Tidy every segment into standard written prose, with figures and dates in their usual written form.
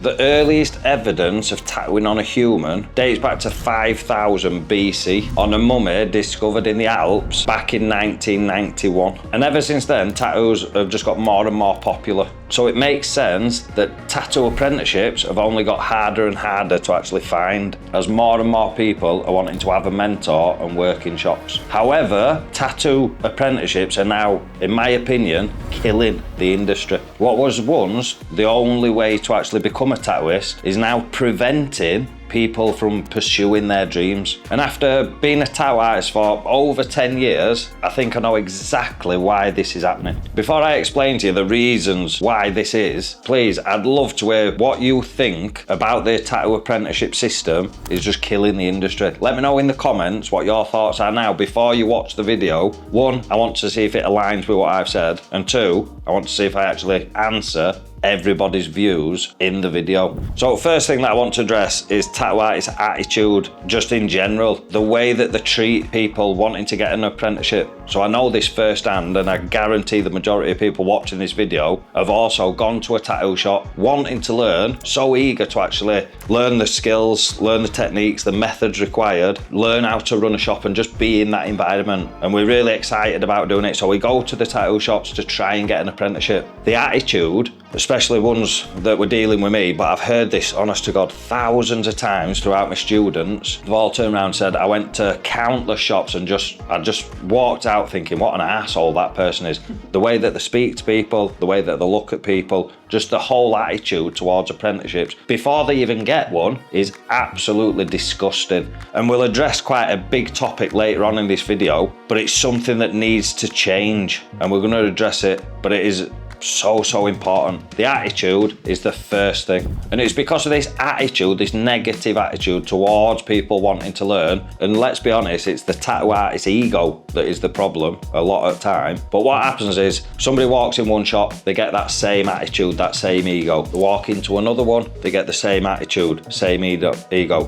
The earliest evidence of tattooing on a human dates back to 5000 BC on a mummy discovered in the Alps back in 1991. And ever since then, tattoos have just got more and more popular. So it makes sense that tattoo apprenticeships have only got harder and harder to actually find, as more and more people are wanting to have a mentor and work in shops. However, tattoo apprenticeships are now, in my opinion, killing the industry. What was once the only way to actually become a tattooist is now preventing people from pursuing their dreams. And after being a tattoo artist for over 10 years, I think I know exactly why this is happening. Before I explain to you the reasons why this is, please, I'd love to hear what you think about the tattoo apprenticeship system is just killing the industry. Let me know in the comments what your thoughts are now before you watch the video. One, I want to see if it aligns with what I've said. And two, I want to see if I actually answer everybody's views in the video. So first thing that I want to address is tattoo artists' attitude just in general, the way that they treat people wanting to get an apprenticeship. So I know this firsthand, and I guarantee the majority of people watching this video have also gone to a tattoo shop wanting to learn, so eager to actually learn the skills, learn the techniques, the methods required, learn how to run a shop and just be in that environment. And we're really excited about doing it, so we go to the tattoo shops to try and get an apprenticeship. The attitude, especially ones that were dealing with me, but I've heard this, honest to God, thousands of times throughout my students. They've all turned around and said, I went to countless shops and I just walked out thinking, what an asshole that person is. The way that they speak to people, the way that they look at people, just the whole attitude towards apprenticeships before they even get one is absolutely disgusting. And we'll address quite a big topic later on in this video, but it's something that needs to change, and we're going to address it, but it is so important. The attitude is the first thing, and it's because of this attitude, this negative attitude towards people wanting to learn. And let's be honest, it's the tattoo artist's ego that is the problem a lot of the time. But what happens is somebody walks in one shop, they get that same attitude, that same ego. They walk into another one, they get the same attitude, same ego.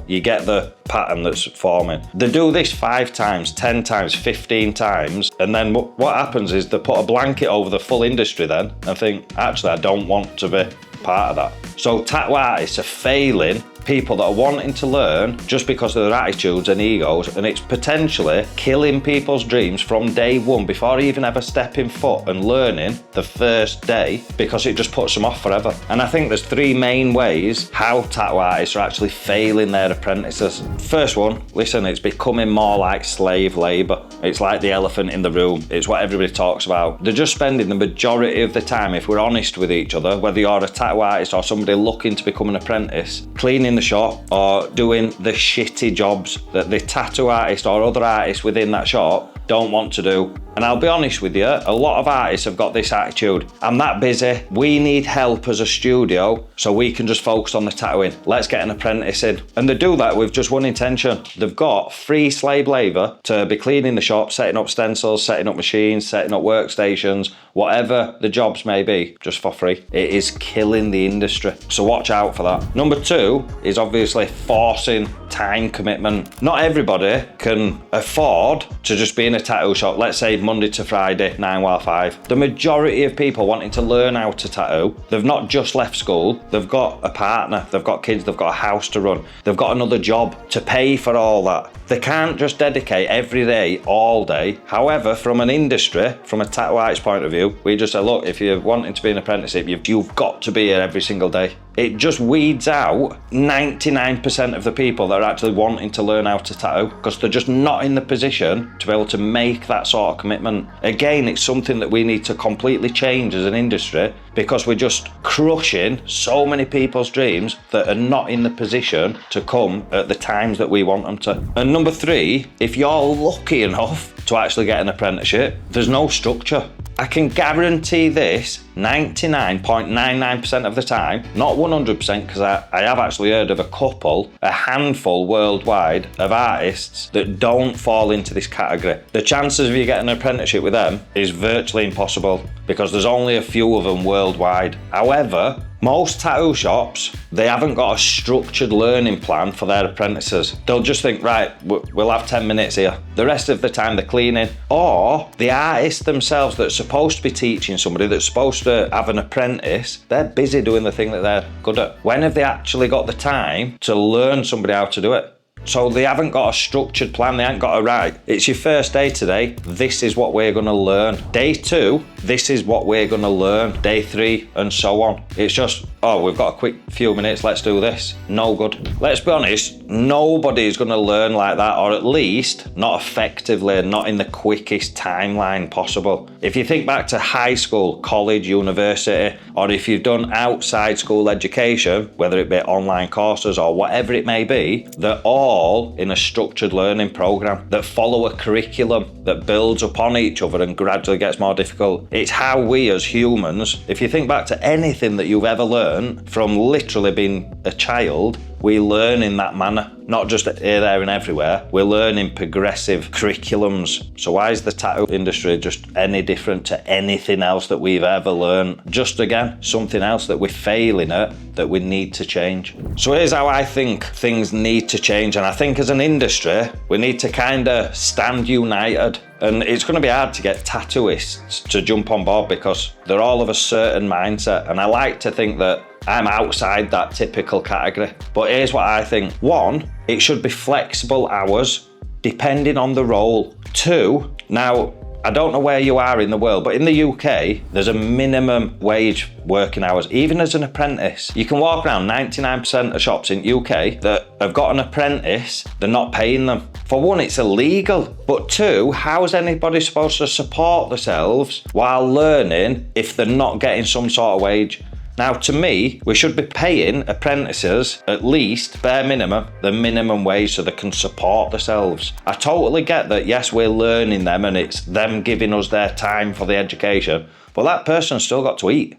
You get the pattern that's forming. They do this 5 times, 10 times, 15 times, and then what happens is they put a blanket over the full industry then and think, actually, I don't want to be part of that. So tattoo artists are failing people that are wanting to learn just because of their attitudes and egos, and it's potentially killing people's dreams from day one before even ever stepping foot and learning the first day, because it just puts them off forever. And I think there's 3 main ways how tattoo artists are actually failing their apprentices. First one, listen, it's becoming more like slave labour. It's like the elephant in the room. It's what everybody talks about. They're just spending the majority of the time, if we're honest with each other, whether you're a tattoo artist or somebody looking to become an apprentice, cleaning the shop or doing the shitty jobs that the tattoo artist or other artists within that shop don't want to do. And I'll be honest with you, a lot of artists have got this attitude. I'm that busy, we need help as a studio so we can just focus on the tattooing. Let's get an apprentice in. And they do that with just one intention. They've got free slave labour to be cleaning the shop, setting up stencils, setting up machines, setting up workstations, whatever the jobs may be, just for free. It is killing the industry, so watch out for that. Number 2 is obviously forcing time commitment. Not everybody can afford to just be in a tattoo shop, let's say Monday to Friday, 9 while 5. The majority of people wanting to learn how to tattoo, they've not just left school, they've got a partner, they've got kids, they've got a house to run, they've got another job to pay for all that. They can't just dedicate every day, all day. However, from an industry, from a tattoo artist point of view, we just say, look, if you're wanting to be an apprenticeship, you've got to be here every single day. It just weeds out 99% of the people that are actually wanting to learn how to tattoo, because they're just not in the position to be able to make that sort of commitment. Again, it's something that we need to completely change as an industry, because we're just crushing so many people's dreams that are not in the position to come at the times that we want them to. And number 3, if you're lucky enough to actually get an apprenticeship, there's no structure. I can guarantee this 99.99% of the time, not 100%, because I have actually heard of a handful worldwide of artists that don't fall into this category. The chances of you getting an apprenticeship with them is virtually impossible, because there's only a few of them worldwide. However, Most tattoo shops, they haven't got a structured learning plan for their apprentices. They'll just think, right, we'll have 10 minutes here. The rest of the time they're cleaning. Or the artists themselves that's supposed to be teaching somebody, that's supposed to have an apprentice, they're busy doing the thing that they're good at. When have they actually got the time to learn somebody how to do it? So they haven't got a structured plan, they haven't got a right. It's your first day today, this is what we're gonna learn. Day 2, this is what we're gonna learn. Day 3, and so on. It's just, oh, we've got a quick few minutes, let's do this. No good. Let's be honest, nobody's gonna learn like that, or at least not effectively, not in the quickest timeline possible. If you think back to high school, college, university, or if you've done outside school education, whether it be online courses or whatever it may be, they're all in a structured learning program that follow a curriculum that builds upon each other and gradually gets more difficult. It's how we as humans, if you think back to anything that you've ever learned from literally being a child, we learn in that manner, not just here, there and everywhere. We learn in progressive curriculums. So why is the tattoo industry just any different to anything else that we've ever learned? Just again, something else that we're failing at that we need to change. So here's how I think things need to change. And I think as an industry, we need to kind of stand united. And it's going to be hard to get tattooists to jump on board because they're all of a certain mindset. And I like to think that I'm outside that typical category. But here's what I think. 1, it should be flexible hours depending on the role. 2, now, I don't know where you are in the world, but in the UK, there's a minimum wage working hours. Even as an apprentice, you can walk around 99% of shops in UK that have got an apprentice, they're not paying them. For 1, it's illegal. But 2, how is anybody supposed to support themselves while learning if they're not getting some sort of wage? Now, to me, we should be paying apprentices at least, bare minimum, the minimum wage so they can support themselves. I totally get that, yes, we're learning them and it's them giving us their time for the education, but that person's still got to eat.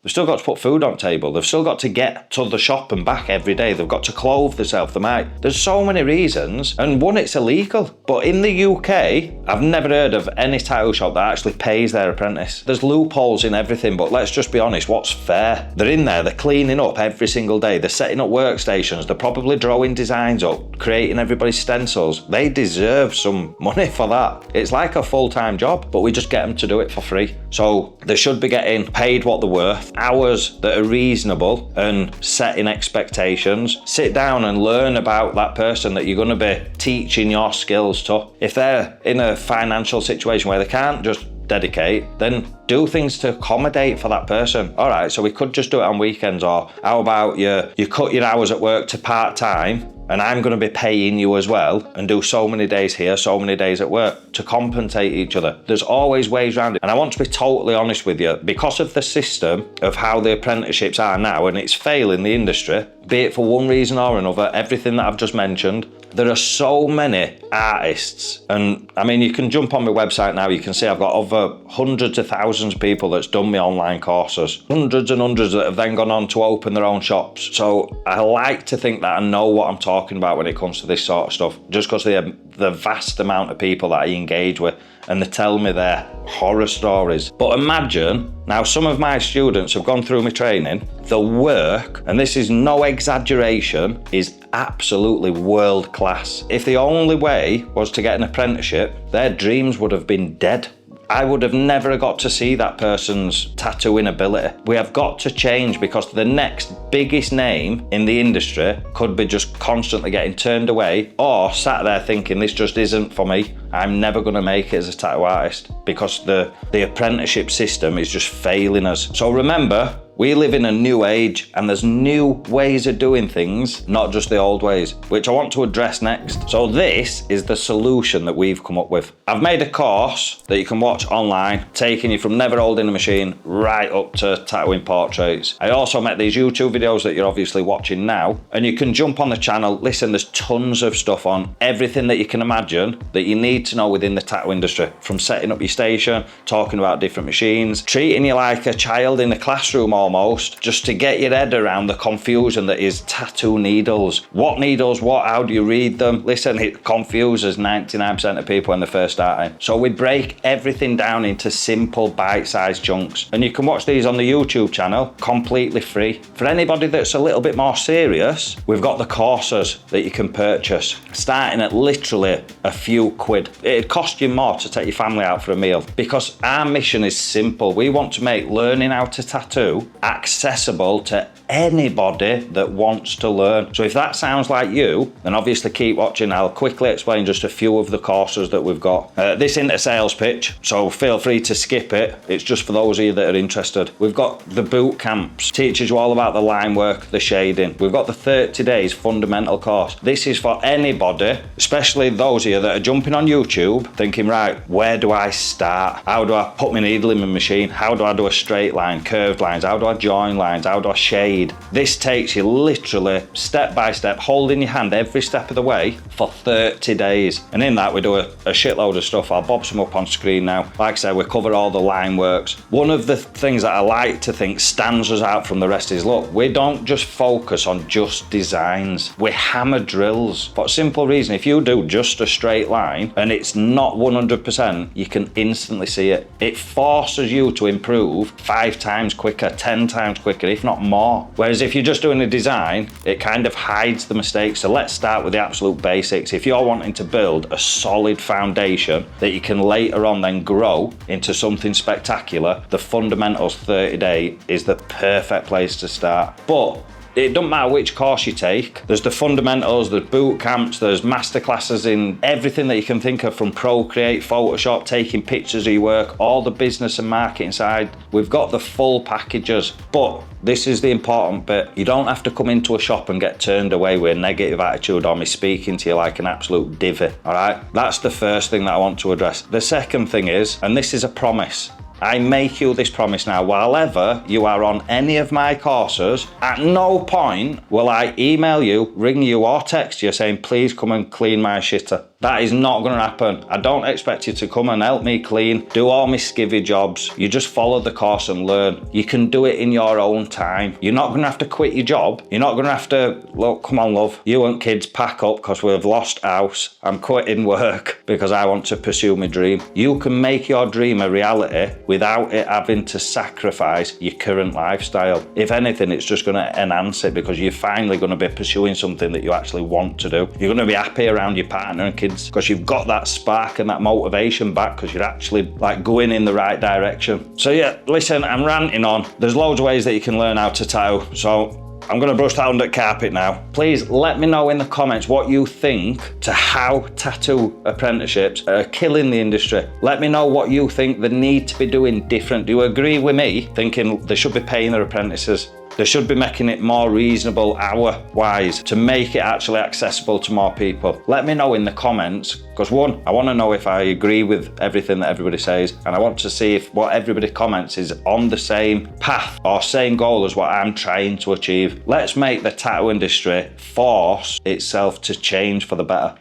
They've still got to put food on the table. They've still got to get to the shop and back every day. They've got to clothe themselves. There's so many reasons. And 1, it's illegal. But in the UK, I've never heard of any tattoo shop that actually pays their apprentice. There's loopholes in everything, but let's just be honest, what's fair? They're in there, they're cleaning up every single day. They're setting up workstations. They're probably drawing designs up, creating everybody's stencils. They deserve some money for that. It's like a full-time job, but we just get them to do it for free. So they should be getting paid what they're worth, hours that are reasonable, and setting expectations. Sit down and learn about that person that you're going to be teaching your skills to. If they're in a financial situation where they can't just dedicate, then do things to accommodate for that person. All right, so we could just do it on weekends, or how about you cut your hours at work to part-time, and I'm going to be paying you as well and do so many days here, so many days at work to compensate each other. There's always ways around it. And I want to be totally honest with you, because of the system of how the apprenticeships are now, and it's failing the industry, be it for one reason or another, everything that I've just mentioned, there are so many artists. And I mean, you can jump on my website now, you can see I've got over hundreds of thousands of people that's done my online courses, hundreds and hundreds that have then gone on to open their own shops. So I like to think that I know what I'm talking about when it comes to this sort of stuff, just because the vast amount of people that I engage with, and they tell me their horror stories. But imagine, now some of my students have gone through my training, the work, and this is no exaggeration, is absolutely world class. If the only way was to get an apprenticeship, their dreams would have been dead. I would have never got to see that person's tattooing ability. We have got to change, because the next biggest name in the industry could be just constantly getting turned away, or sat there thinking this just isn't for me. I'm never going to make it as a tattoo artist, because the apprenticeship system is just failing us. So remember, we live in a new age, and there's new ways of doing things, not just the old ways, which I want to address next. So this is the solution that we've come up with. I've made a course that you can watch online, taking you from never holding a machine right up to tattooing portraits. I also make these YouTube videos that you're obviously watching now, and you can jump on the channel. Listen, there's tons of stuff on everything that you can imagine that you need to know within the tattoo industry, from setting up your station, talking about different machines, treating you like a child in a classroom all almost, just to get your head around the confusion that is tattoo needles. What needles, what, how do you read them? Listen, it confuses 99% of people when they're first starting. So we break everything down into simple bite-sized chunks. And you can watch these on the YouTube channel, completely free. For anybody that's a little bit more serious, we've got the courses that you can purchase, starting at literally a few quid. It'd cost you more to take your family out for a meal, because our mission is simple. We want to make learning how to tattoo accessible to anybody that wants to learn. So if that sounds like you, then obviously keep watching. I'll quickly explain just a few of the courses that we've got. This isn't a sales pitch, so feel free to skip it. It's just for those of you that are interested. We've got the Bootcamps, teaches you all about the line work, the shading. We've got the 30 days fundamental course. This is for anybody, especially those of you that are jumping on YouTube thinking, right, where do I start? How do I put my needle in my machine? How do I do a straight line, curved lines? How do I join lines? How do I shade? This takes you literally step by step, holding your hand every step of the way for 30 days. And in that, we do a shitload of stuff. I'll bob some up on screen now. Like I said, we cover all the line works. One of the things that I like to think stands us out from the rest is, look, we don't just focus on just designs. We hammer drills. For a simple reason, if you do just a straight line and it's not 100%, you can instantly see it. It forces you to improve 5 times quicker, 10 times quicker, if not more. Whereas if you're just doing a design, it kind of hides the mistakes. So let's start with the absolute basics. If you're wanting to build a solid foundation that you can later on then grow into something spectacular, the Fundamentals 30 Day is the perfect place to start. But it doesn't matter which course you take. There's the fundamentals, there's boot camps, there's masterclasses in everything that you can think of, from Procreate, Photoshop, taking pictures of your work, all the business and marketing side. We've got the full packages, but this is the important bit. You don't have to come into a shop and get turned away with a negative attitude or me speaking to you like an absolute divvy, all right? That's the first thing that I want to address. The second thing is, and this is a promise, I make you this promise now, while ever you are on any of my courses, at no point will I email you, ring you or text you saying, please come and clean my shitter. That is not going to happen. I don't expect you to come and help me clean, do all my skivvy jobs. You just follow the course and learn. You can do it in your own time. You're not going to have to quit your job. You're not going to have to, look, come on, love. You and kids pack up because we've lost house. I'm quitting work because I want to pursue my dream. You can make your dream a reality without it having to sacrifice your current lifestyle. If anything, it's just going to enhance it because you're finally going to be pursuing something that you actually want to do. You're going to be happy around your partner and kids because you've got that spark and that motivation back because you're actually like going in the right direction. So yeah, listen, I'm ranting on. There's loads of ways that you can learn how to tattoo. So I'm going to brush that under carpet now. Please let me know in the comments what you think to how tattoo apprenticeships are killing the industry. Let me know what you think they need to be doing different. Do you agree with me thinking they should be paying their apprentices? They should be making it more reasonable hour-wise to make it actually accessible to more people. Let me know in the comments, because one, I want to know if I agree with everything that everybody says, and I want to see if what everybody comments is on the same path or same goal as what I'm trying to achieve. Let's make the tattoo industry force itself to change for the better.